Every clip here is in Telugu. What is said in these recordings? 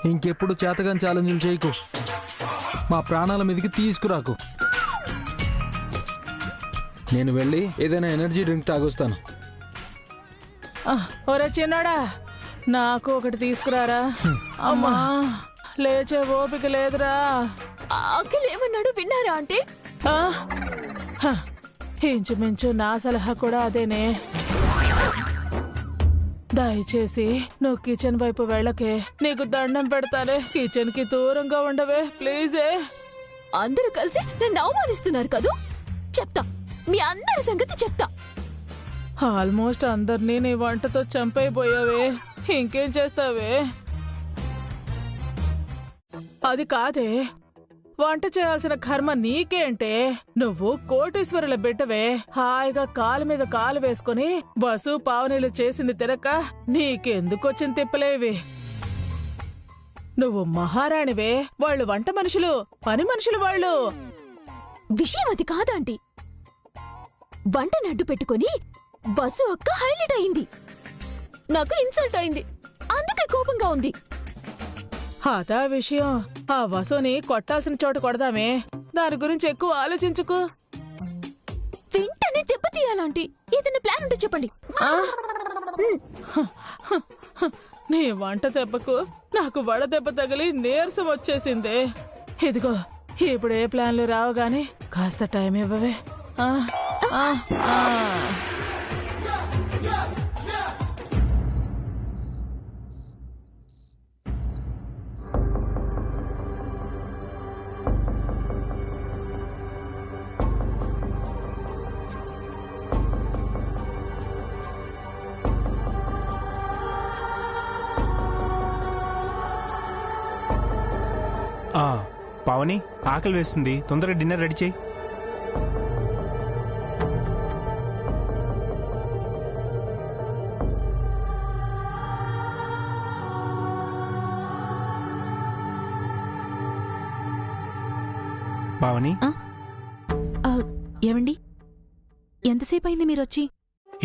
ఇంకెప్పుడు చేతగాని ఛాలెంజ్లు చేయకు, మా ప్రాణాల మీదకి తీసుకురాకు. నేను వెళ్ళి ఏదైనా ఎనర్జీ డ్రింక్ తాగొస్తాను. ఒరే చిన్నాడా, నాకు ఒకటి తీసుకురారా. అమ్మా లేచే ఓపిక లేదురా. అఖిల్ ఏమన్నాడు విన్నారా అంటే? ఇంచుమించు నా సలహా కూడా అదేనే. దయచేసి నువ్వు కిచెన్ వైపు వెళ్ళకే, నీకు దండం పెడతానే. కిచెన్ కి దూరంగా ఉండవే ప్లీజే. అందరూ కలిసి నన్ను అవమానిస్తున్నారు కదూ. చెప్తా, మీ అందరి సంగతి చెప్తా. ఆల్మోస్ట్ అందరినీ నీ వంటతో చంపైపోయావే, ఇంకేం చేస్తావే? అది కాదే, వంట చేయాల్సిన కర్మ నీకేంటే? నువ్వు కోటీశ్వరుల బిడ్డవే. హాయిగా కాలు మీద కాలు వేసుకుని బసు పావనీలు చేసింది తినక నీకెందుకొచ్చిన తిప్పలేవి? నువ్వు మహారాణివే, వాళ్ళు వంట మనుషులు, పని మనుషులు వాళ్ళు. విషయం అది కాదంటీ. వంటను అడ్డు పెట్టుకుని బస్సు అక్క హైలైట్ అయింది. నాకు ఇన్సల్ట్ అయింది, అందుకే కోపంగా ఉంది. అదా విషయం. ఆ వసుని కొట్టాల్సిన చోట కొడదామే, దాని గురించి ఎక్కువ ఆలోచించుకు. వెంటనే దెబ్బతీయాలంటీ. ఏదైనా ప్లాన్ ఉంటే చెప్పండి. నీ వంట దెబ్బకు నాకు వడ దెబ్బ తగిలి నీరసం వచ్చేసిందే. ఇదిగో ఇప్పుడు ఏ ప్లాన్లు రావు గాని కాస్త టైం ఇవ్వవే. పావని, ఆకలి వేస్తుంది, తొందరగా డిన్నర్ రెడీ చేయి. పావని, ఏమండి, ఎంతసేపు అయింది మీరొచ్చి?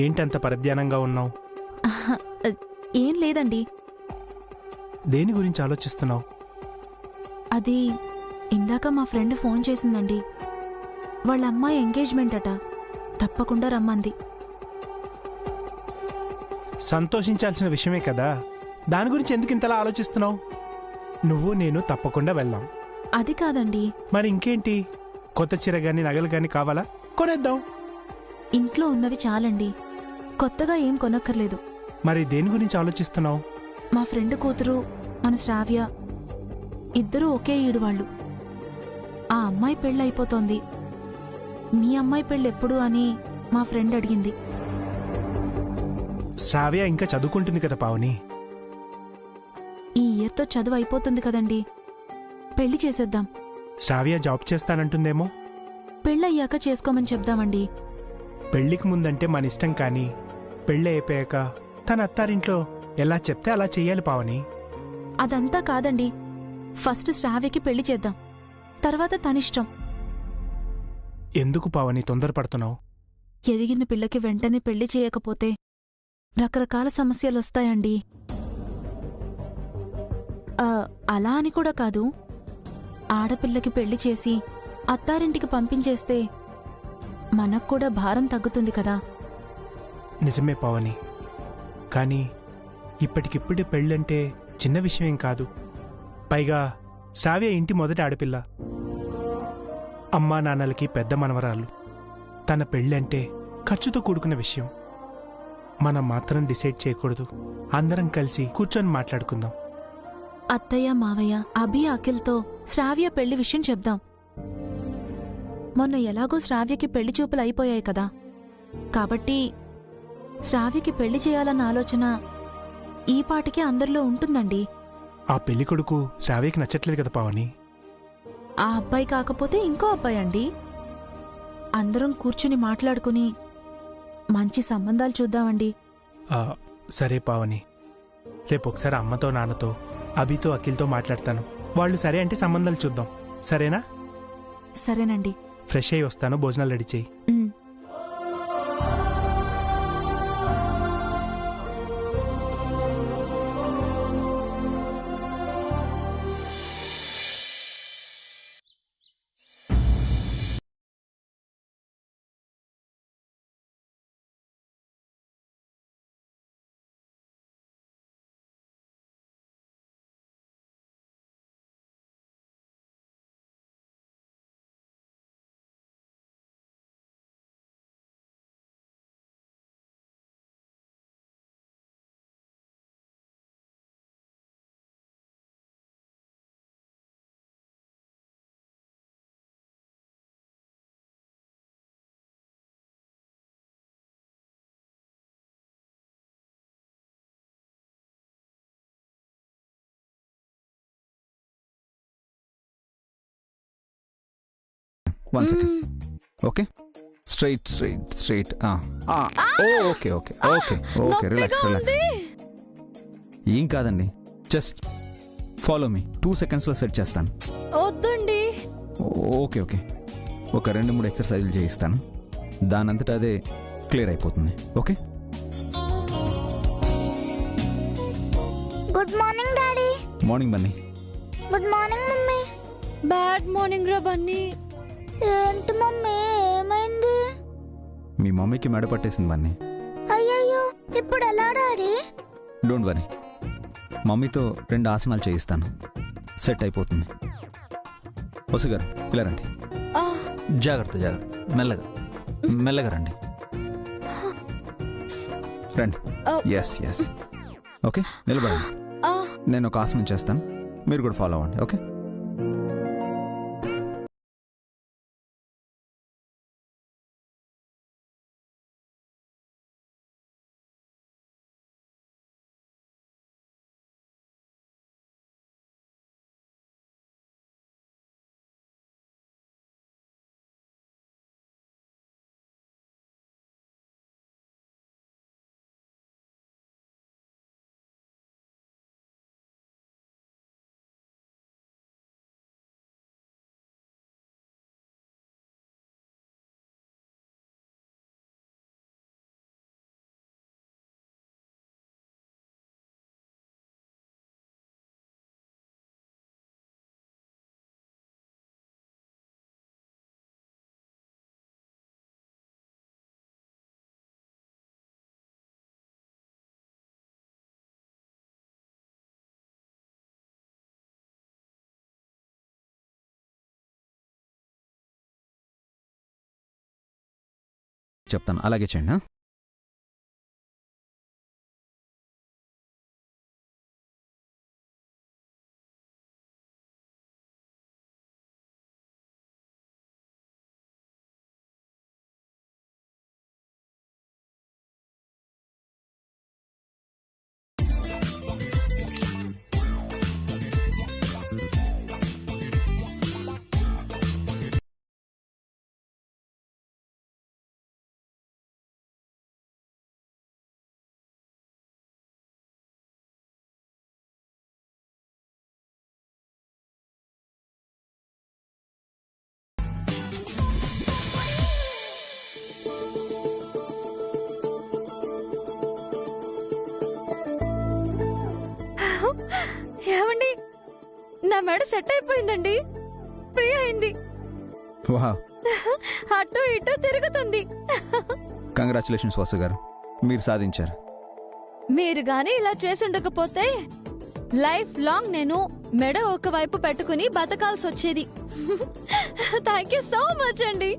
ఏంటంత పరధ్యానంగా ఉన్నావు? ఏం లేదండి. దేని గురించి ఆలోచిస్తున్నావు? అది ఇందాక మా ఫ్రెండ్ ఫోన్ చేసిందండి. వాళ్ళ అమ్మాయి ఎంగేజ్మెంట్ అట, తప్పకుండా రమ్మంది. సంతోషించాల్సిన విషయమే కదా, దాని గురించి ఎందుకు ఇంతలా ఆలోచిస్తున్నావు? నువ్వు నేను తప్పకుండా వెళ్దాం. అది కాదండి. మరి ఇంకేంటి? కొత్త చీర గాని నగలు గాని కావాలా? కొనేద్దాం. ఇంట్లో ఉన్నవి చాలండి, కొత్తగా ఏం కొనక్కర్లేదు. మరి దేని గురించి ఆలోచిస్తున్నావు? మా ఫ్రెండ్ కూతురు మన శ్రావ్య, ఇద్దరూ ఒకే ఈడు వాళ్ళు. ఆ అమ్మాయి పెళ్ళైపోతోంది. మీ అమ్మాయి పెళ్ళెప్పుడు అని మా ఫ్రెండ్ అడిగింది. శ్రావ్య ఇంకా చదువుకుంటుంది కదా పావని. ఈ ఇయర్తో చదువు అయిపోతుంది కదండి, పెళ్లి చేసేద్దాం. శ్రావ్య జాబ్ చేస్తానంటుందేమో. పెళ్ళయ్యాక చేసుకోమని చెప్దామండి. పెళ్లికి ముందంటే మన ఇష్టం, కానీ పెళ్ళి అయిపోయాక తన అత్తారింట్లో ఎలా చెప్తే అలా చెయ్యాలి పావని. అదంతా కాదండి, ఫస్ట్ శ్రావ్యకి పెళ్లి చేద్దాం, తర్వాత తనిష్టం. ఎందుకు పావని తొందరపడుతున్నావు? ఎదిగిన పిల్లకి వెంటనే పెళ్లి చేయకపోతే రకరకాల సమస్యలొస్తాయండి. అలా అని కూడా కాదు, ఆడపిల్లకి పెళ్లి చేసి అత్తారింటికి పంపించేస్తే మనక్కూడా భారం తగ్గుతుంది కదా. నిజమే పావని, కానీ ఇప్పటికిప్పుడే పెళ్ళంటే చిన్న విషయం కాదు. పైగా శ్రావ్య ఇంటి మొదటి ఆడపిల్ల, అమ్మా నాన్నలకి పెద్ద మనవరాలు. తన పెళ్ళంటే ఖర్చుతో కూడుకున్న విషయం. మనం మాత్రం డిసైడ్ చేయకూడదు, అందరం కలిసి కూర్చొని మాట్లాడుకుందాం. అత్తయ్య, మావయ్య, అభి, అఖిల్తో శ్రావ్య పెళ్లి విషయం చెప్దాం. మొన్న ఎలాగో శ్రావ్యకి పెళ్లి చూపులు అయిపోయాయి కదా, కాబట్టి శ్రావ్యకి పెళ్లి చేయాలన్న ఆలోచన ఈ పాటికి అందరిలో ఉంటుందండి. ఆ పెళ్లి కొడుకు శ్రావ్యకి నచ్చట్లేదు కదా పావని. ఆ అబ్బాయి కాకపోతే ఇంకో అబ్బాయి అండి. అందరం కూర్చుని మాట్లాడుకుని మంచి సంబంధాలు చూద్దామండి. సరే పావని, రేపు ఒకసారి అమ్మతో నాన్నతో అభితో అఖిల్తో మాట్లాడతాను. వాళ్ళు సరే అంటే సంబంధాలు చూద్దాం, సరేనా? సరేనండి. ఫ్రెష్ అయ్యి వస్తాను, భోజనాలు రెడీ చేయి. 1 second. Okay, straight straight straight. Okay okay okay okay, relax relax. ఏం కాదండి, జస్ట్ ఫాలో మీ. 2 సెకండ్స్లో సెట్ చేస్తాను. వద్దండి. ఓకే ఓకే, ఒక 2-3 ఎక్సర్సైజులు చేయిస్తాను, దానంతటా అదే క్లియర్ అయిపోతుంది. Okay. Good morning daddy. Morning Bunny. Good morning mummy. Bad morning రా బన్నీ. ఏంటి మమ్మీ, ఏమైంది? మీ మమ్మీకి మెడ పట్టేసింది బన్నీ. అయ్యయ్యో, ఇప్పుడు ఎలా డాడీ? డోంట్ వరీ, మమ్మీతో 2 ఆసనాలు చేయిస్తాను, సెట్ అయిపోతుంది. వసు గారు ఇలా రండి. జాగ్రత్త జాగ్రత్త, మెల్లగా మెల్లగా రండి. రండి. Yes yes. ఓకే, నిలబడండి. నేను ఒక ఆసనం చేస్తాను, మీరు కూడా ఫాలో అవ్వండి. ఓకే. చెప్తాను, అలాగే చేయండి. ఏమండి, నా మెడ సెట్ అయిపోయిందండి. ఫ్రీ అయింది. వావ్, అటు ఇటు తిరుగుతుంది. కంగ్రాచులేషన్స్ వసు గారు, మీరు సాధించారు. మీరు గాని ఇలా చేసుండకపోతే లైఫ్ లాంగ్ నేను మెడ ఒకవైపు పెట్టుకుని బతకాల్సి వచ్చేది. థ్యాంక్ యూ సో మచ్ అండి.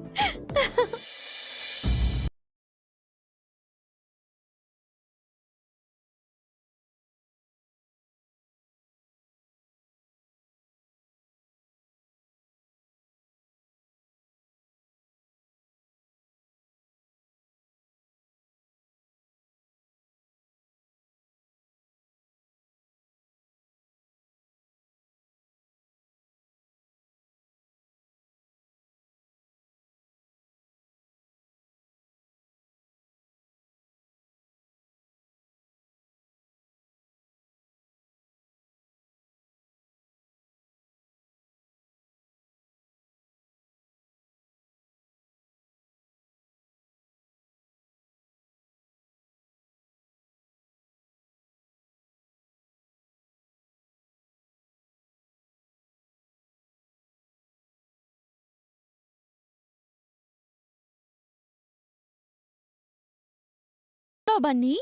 బన్నీ,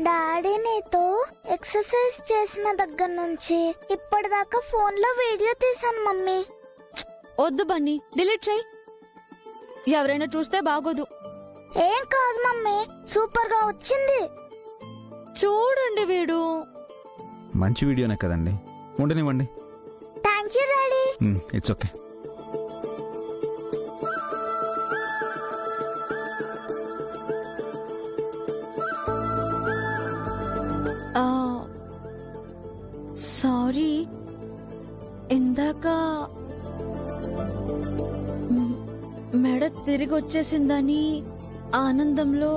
డాడీ నీతో ఎక్సర్సైజ్ చేసిన దగ్గర నుంచి ఇప్పటిదాకా ఫోన్ లో వీడియో తీసాను మమ్మీ. వద్దు బన్నీ, డిలీట్ చేయి. ఎవరైనా చూస్తే బాగోదు. ఏం కాదు మమ్మీ, సూపర్ గా వచ్చింది. చూడండి వీడు. మంచి వీడియోనే కదండి, ఉండనివ్వండి. Thank you daddy. It's okay. Sorry, ఇందాక మెడ తిరిగి వచ్చేసిందని ఆనందంలో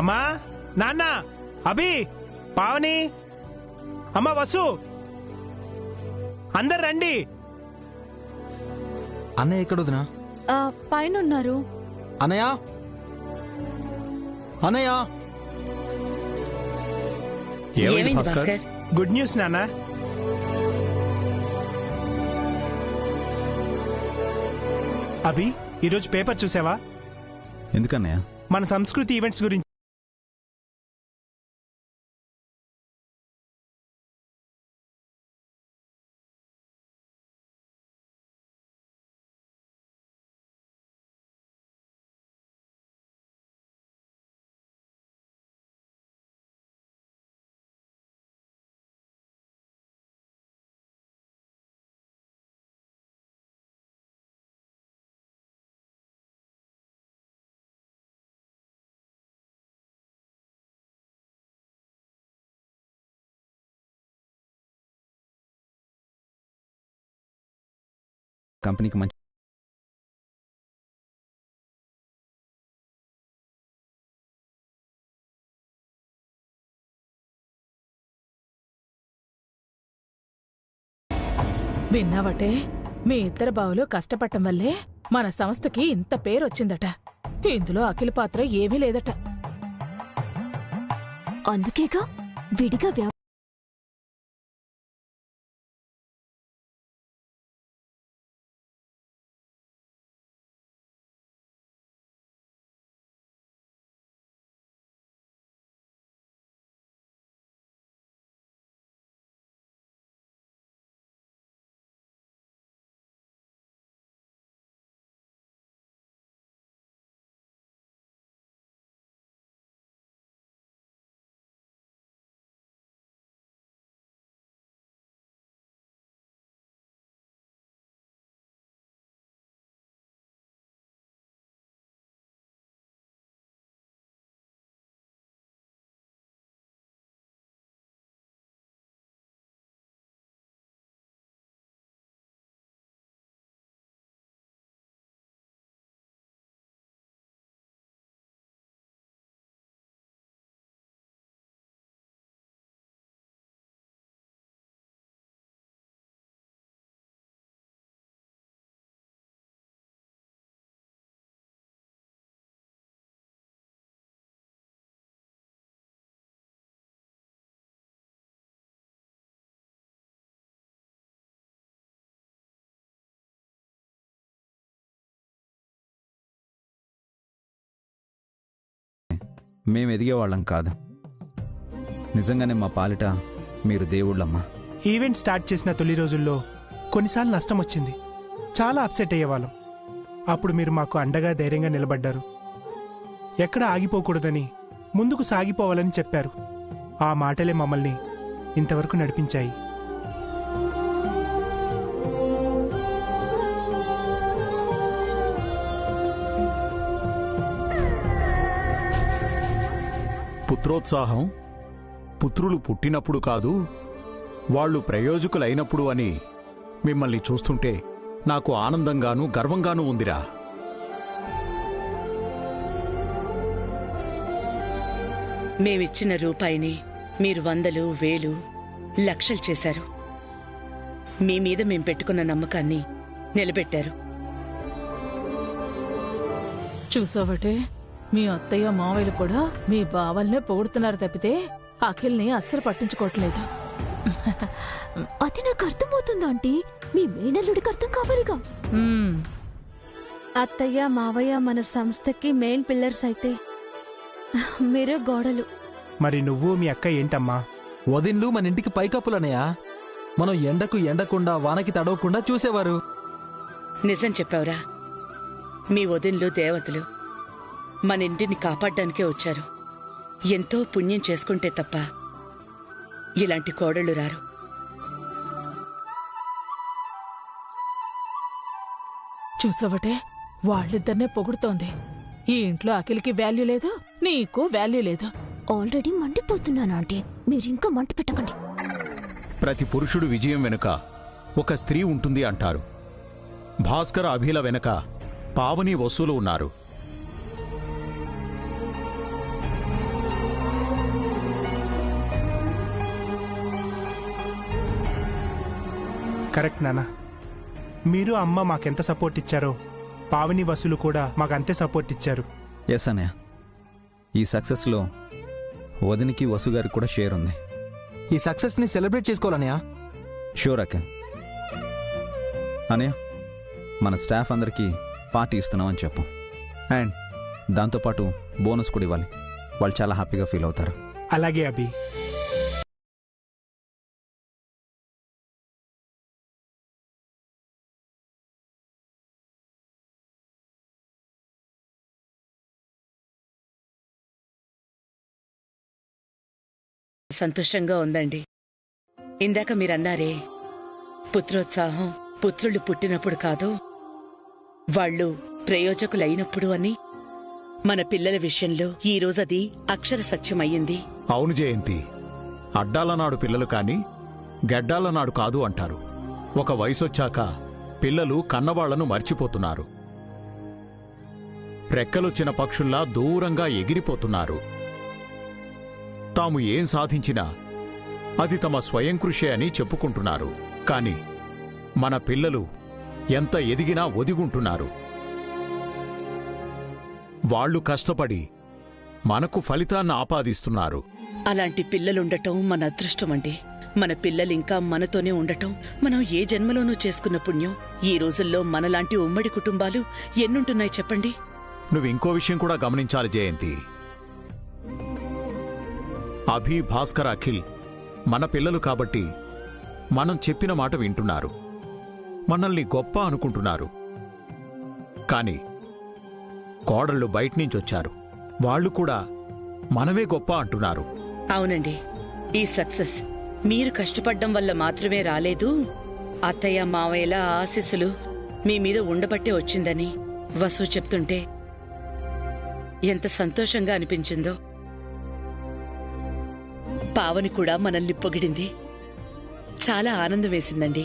అమ్మా, నాన్న, అభి, పావని, అమ్మ వసు, అందరు రండి. అన్నయ్య ఎక్కడుదినా? పైన ఉన్నారు. అన్నయ్య, అన్నయ్య. ఏమైంది భాస్కర్? గుడ్ న్యూస్ నాన్న. అభి, ఈరోజు పేపర్ చూసావా? ఎందుకన్నయ్య? మన సంస్కృతి ఈవెంట్స్ గురించి. కంపెనీకి మంచి విన్నావటే, మీ ఇద్దరు బావులు కష్టపడటం వల్లే మన సంస్థకి ఇంత పేరొచ్చిందట. ఇందులో అఖిల పాత్ర ఏమీ లేదట. అందుకేగా విడిగా మేము ఎదిగేవాళ్ళం కాదు. నిజంగానే మా పాలిట మీరు దేవుళ్ళమ్మా. ఈవెంట్ స్టార్ట్ చేసిన తొలి రోజుల్లో కొన్నిసార్లు నష్టం వచ్చింది. చాలా అప్సెట్ అయ్యేవాళ్ళం. అప్పుడు మీరు మాకు అండగా ధైర్యంగా నిలబడ్డారు. ఎక్కడ ఆగిపోకూడదని, ముందుకు సాగిపోవాలని చెప్పారు. ఆ మాటలే మమ్మల్ని ఇంతవరకు నడిపించాయి. పుత్రోత్సాహం పుత్రులు పుట్టినప్పుడు కాదు, వాళ్ళు ప్రయోజకులైనప్పుడు అని మిమ్మల్ని చూస్తుంటే నాకు ఆనందంగానూ గర్వంగానూ ఉందిరా. మేమిచ్చిన రూపాయిని మీరు 100, 1000, లక్షలు చేశారు. మీ మీద మేం పెట్టుకున్న నమ్మకాన్ని నిలబెట్టారు. చూసావటే, మీ అత్తయ్య మావయ్యలు కూడా మీ బావల్నే పొగుడుతున్నారు తప్పితే అఖిల్ని అస్సలు పట్టించుకోవట్లేదు. అది నాకు అర్థమవుతుందా ఆంటీ? మీ మేనల్లుడికి అర్థం కావాలిగా. అత్తయ్య మావయ్య మన సంస్థకి మెయిన్ పిల్లర్స్ అయితే మీరు గోడలు. మరి నువ్వు మీ అక్క ఏంటమ్మా? వదిన్లు మన ఇంటికి పైకప్పులనయ్యా. మనం ఎండకు ఎండకుండా వానకి తడవకుండా చూసేవారు. నిజం చెప్పావురా. మీ వదిన్లు దేవతలు మన ఇంటిని కాపాడ్డానికే వచ్చారు. ఎంతో పుణ్యం చేసుకుంటే తప్ప ఇలాంటి కోడళ్ళు రారు. చూసావటే, వాళ్ళిద్దరినే పొగుడుతోంది. ఈ ఇంట్లో అఖిల్కి వాల్యూ లేదు, నీకు వాల్యూ లేదు. ఆల్రెడీ మండిపోతున్నాను ఆంటీ, మీరింకా మంట పెట్టకండి. ప్రతి పురుషుడు విజయం వెనుక ఒక స్త్రీ ఉంటుంది అంటారు. భాస్కర అభిల వెనుక పావని వసూలు ఉన్నారు. కరెక్ట్ నాన్న. మీరు అమ్మ మాకెంత సపోర్ట్ ఇచ్చారో పావని వసూలు కూడా మాకంతే సపోర్ట్ ఇచ్చారు. ఎస్ అన్నయ్య, ఈ సక్సెస్లో వదినికి వసు గారికి కూడా షేర్ ఉంది. ఈ సక్సెస్ని సెలబ్రేట్ చేసుకోవాలనయ్యా. షూర్ అఖిల్. అన్నయ్య, మన స్టాఫ్ అందరికీ పార్టీ ఇస్తున్నామని చెప్పు. అండ్ దాంతోపాటు బోనస్ కూడా ఇవ్వాలి. వాళ్ళు చాలా హ్యాపీగా ఫీల్ అవుతారు. అలాగే అభి. సంతోషంగా ఉందండి. ఇందాక మీరన్నారే, పుత్రోత్సాహం పుత్రులు పుట్టినప్పుడు కాదు, వాళ్ళు ప్రయోజకులైనప్పుడు అని. మన పిల్లల విషయంలో ఈ రోజది అక్షర సత్యమయ్యింది. అవును జయంతి, అడ్డాలనాడు పిల్లలు కాని గెడ్డాలనాడు కాదు అంటారు. ఒక వయసొచ్చాక పిల్లలు కన్నవాళ్లను మర్చిపోతున్నారు. రెక్కలొచ్చిన పక్షుల్లా దూరంగా ఎగిరిపోతున్నారు. తాము ఏం సాధించినా అది తమ స్వయం కృషి అని చెప్పుకుంటున్నారు. కాని మన పిల్లలు ఎంత ఎదిగినా ఒదిగుంటున్నారు. వాళ్ళు కష్టపడి మనకు ఫలితాన్ని ఆపాదిస్తున్నారు. అలాంటి పిల్లలుండటం మన అదృష్టమండి. మన పిల్లలింకా మనతోనే ఉండటం మనం ఏ జన్మలోనూ చేసుకున్న పుణ్యం. ఈ రోజుల్లో మనలాంటి ఉమ్మడి కుటుంబాలు ఎన్నుంటున్నాయి చెప్పండి. నువ్వింకో విషయం కూడా గమనించాలి జయంతి. అభి, భాస్కర్, అఖిల్ మన పిల్లలు కాబట్టి మనం చెప్పిన మాట వింటున్నారు. మనల్ని గొప్ప అనుకుంటున్నారు. కాని కోడళ్ళు బయటనుంచొచ్చారు. వాళ్ళు కూడా మనమే గొప్ప అంటున్నారు. అవునండి, ఈ సక్సెస్ మీరు కష్టపడ్డం వల్ల మాత్రమే రాలేదు. అత్తయ్య మావయ్యల ఆశీస్సులు మీ మీద ఉండబట్టే వచ్చిందని వసు చెప్తుంటే ఎంత సంతోషంగా అనిపించిందో. పావని కూడా మనల్ని పొగిడింది. చాలా ఆనందం వేసిందండి.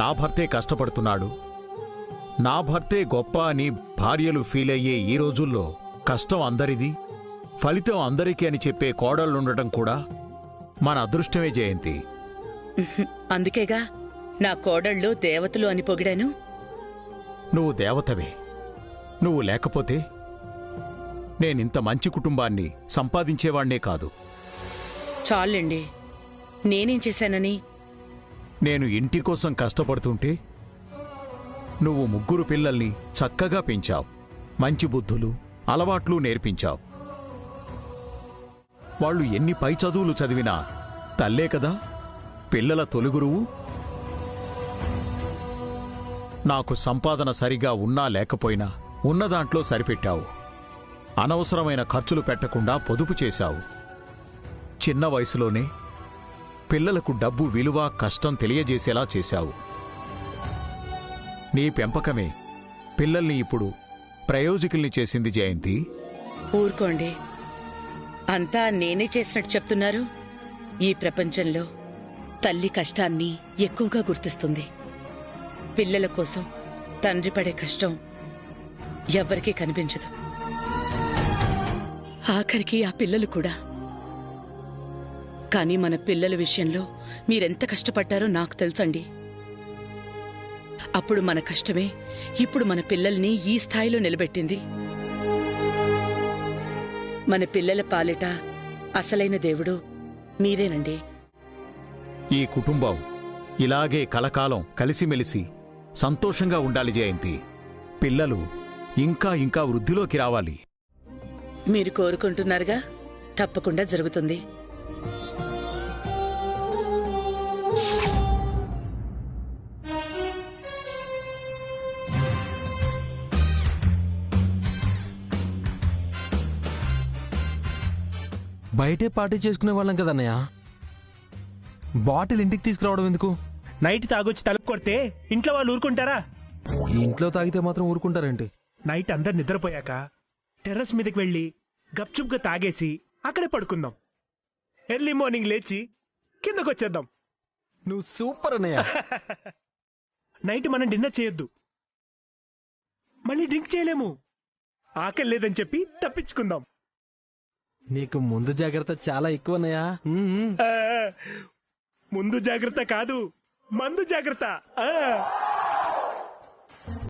నా భర్తే కష్టపడుతున్నాడు, నా భర్తే గొప్ప అని భార్యలు ఫీలయ్యే ఈ రోజుల్లో కష్టం అందరిది, ఫలితం అందరికీ అని చెప్పే కోడళ్లుండటం కూడా మన అదృష్టమే జయంతి. అందుకేగా నా కోడళ్ళు దేవతలు అని పొగిడాను. నువ్వు దేవతవే. నువ్వు లేకపోతే నేనింత మంచి కుటుంబాన్ని సంపాదించేవాణ్ణే కాదు. చాలండి, నేనేం చేశానని? నేను ఇంటి కోసం కష్టపడుతుంటే నువ్వు 3 పిల్లల్ని చక్కగా పెంచావు. మంచి బుద్ధులు, అలవాట్లు నేర్పించావు. వాళ్ళు ఎన్ని పై చదువులు చదివినా తల్లే కదా పిల్లల తొలిగురువు. నాకు సంపాదన సరిగా ఉన్నా లేకపోయినా ఉన్నదాంట్లో సరిపెట్టావు. అనవసరమైన ఖర్చులు పెట్టకుండా పొదుపు చేశావు. చిన్న వయసులోనే పిల్లలకు డబ్బు విలువ, కష్టం తెలియజేసేలా చేశావు. నీ పెంపకమే పిల్లల్ని ఇప్పుడు ప్రయోజకుల్ని చేసింది జయంతి. ఊరుకోండి, అంతా నేనే చేసినట్టు చెప్తున్నారు. ఈ ప్రపంచంలో తల్లి కష్టాన్ని ఎక్కువగా గుర్తిస్తుంది. పిల్లల కోసం తండ్రి పడే కష్టం ఎవ్వరికీ కనిపించదు. ఆఖరికి ఆ పిల్లలు కూడా. కానీ మన పిల్లల విషయంలో మీరెంత కష్టపడ్డారో నాకు తెలుసండి. అప్పుడు మన కష్టమే ఇప్పుడు మన పిల్లల్ని ఈ స్థాయిలో నిలబెట్టింది. మన పిల్లల పాలిట అసలైన దేవుడు మీరేనండి. ఈ కుటుంబం ఇలాగే కలకాలం కలిసిమెలిసి సంతోషంగా ఉండాలి జయంతి. పిల్లలు ఇంకా ఇంకా వృద్ధిలోకి రావాలి. మీరు కోరుకుంటున్నారుగా, తప్పకుండా జరుగుతుంది. బయటే పార్టీ చేసుకునే వాళ్ళం కదన్నయ్య, బాటిల్ ఇంటికి తీసుకురావడం ఎందుకు? నైట్ తాగొచ్చి తలుపు కొడితే ఇంట్లో వాళ్ళు ఊరుకుంటారా? ఇంట్లో తాగితే మాత్రం ఊరుకుంటారేంటి? నైట్ అందరు నిద్రపోయాక టెర్రస్ మీదకి వెళ్ళి గప్చుప్గా తాగేసి అక్కడే పడుకుందాం. ఎర్లీ మార్నింగ్ లేచి కిందకొచ్చేద్దాం. నువ్వు సూపర్ అన్నయ్య. నైట్ మనం డిన్నర్ చేయొద్దు, మళ్ళీ డ్రింక్ చేయలేము. ఆకలి లేదని చెప్పి తప్పించుకుందాం. నీకు ముందు జాగ్రత్త చాలా ఎక్కువ అన్నయ్య. ముందు జాగ్రత్త కాదు, మందు జాగ్రత్త.